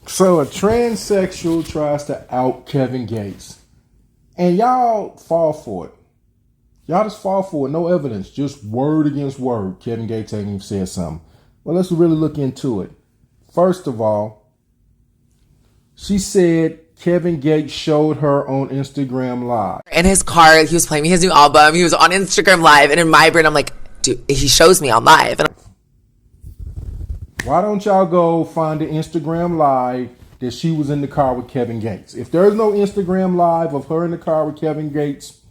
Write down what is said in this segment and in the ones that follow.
So a transsexual tries to out Kevin Gates. And y'all fall for it. Y'all just fall for it. No evidence. Just word against word. Kevin Gates ain't even said something. Well, let's really look into it. First of all, she said Kevin Gates showed her on Instagram Live. In his car, he was playing me his new album. He was on Instagram Live. And in my brain, I'm like, dude, he shows me on live. And why don't y'all go find the Instagram Live that she was in the car with Kevin Gates? If there's no Instagram Live of her in the car with Kevin Gates,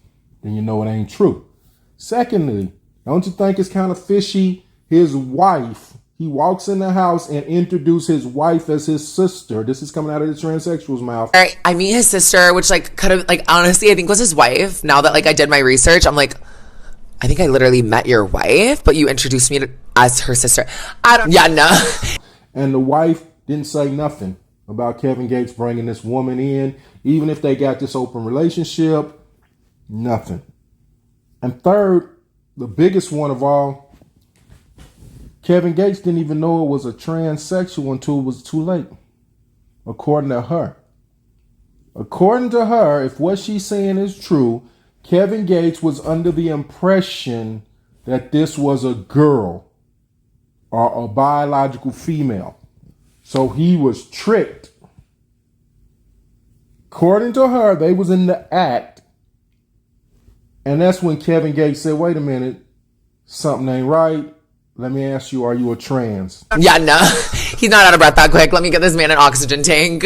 then you know it ain't true. Secondly, don't you think it's kind of fishy? His wife, he walks in the house and introduces his wife as his sister. This is coming out of the transsexual's mouth. I meet his sister, which could have, honestly, I think was his wife. Now that I did my research, I'm like, I think I literally met your wife, but you introduced me as her sister. No. And the wife didn't say nothing about Kevin Gates bringing this woman in, even if they got this open relationship, nothing. And third, the biggest one of all, Kevin Gates didn't even know it was a transsexual until it was too late, according to her. According to her, if what she's saying is true, Kevin Gates was under the impression that this was a girl or a biological female. So he was tricked. According to her, they was in the act. And that's when Kevin Gates said, wait a minute, something ain't right. Let me ask you, are you a trans? Yeah, no. He's not out of breath that quick. Let me get this man an oxygen tank.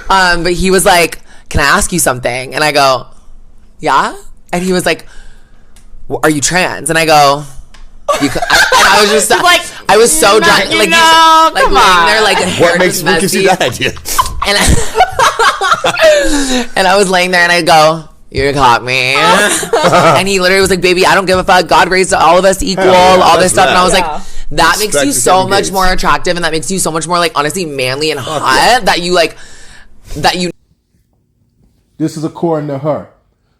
But he was like, can I ask you something? And I go, yeah? And he was like, are you trans? And I go, and I was just I was so drunk. Laying there what gives you that idea? And I was laying there and I go, you caught me. And he literally was like, baby, I don't give a fuck. God raised all of us equal, all this stuff. And I was like, that makes you so much more attractive, and that makes you so much more honestly manly and hot that you. This is according to her.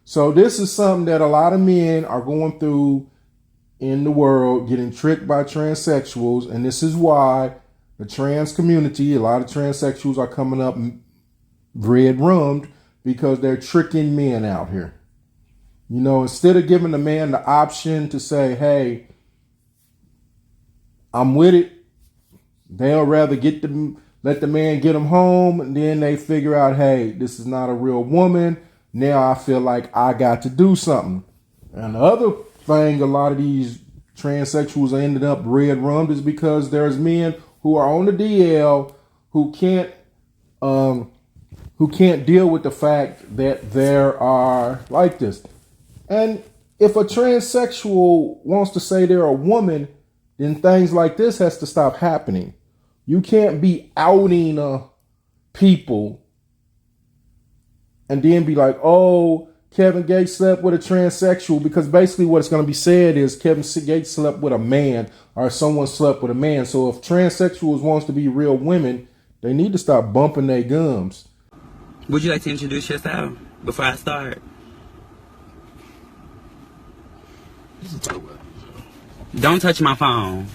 So this is something that a lot of men are going through in the world, getting tricked by transsexuals. And this is why the trans community, a lot of transsexuals are coming up red-rummed, because they're tricking men out here. You know, instead of giving the man the option to say, hey, I'm with it, they'll rather let the man get them home, and then they figure out, hey, this is not a real woman. Now I feel like I got to do something. And the other thing, a lot of these transsexuals ended up red-rummed is because there's men who are on the DL who can't deal with the fact that there are like this. And if a transsexual wants to say they're a woman, then things like this has to stop happening. You can't be outing people and then be like, oh, Kevin Gates slept with a transsexual, because basically what it's going to be said is Kevin Gates slept with a man, or someone slept with a man. So if transsexuals wants to be real women, they need to stop bumping their gums. Would you like to introduce yourself before I start? Don't touch my phone.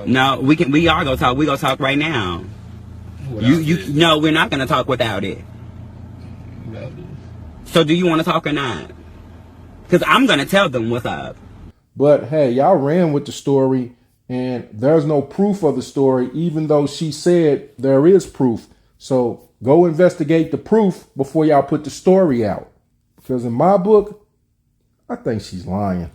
No, we are gonna talk. We gonna talk right now. No, we're not gonna talk without it. So do you want to talk or not? Because I'm gonna tell them what's up. But hey, y'all ran with the story, and there's no proof of the story, even though she said there is proof. So go investigate the proof before y'all put the story out. Because in my book, I think she's lying.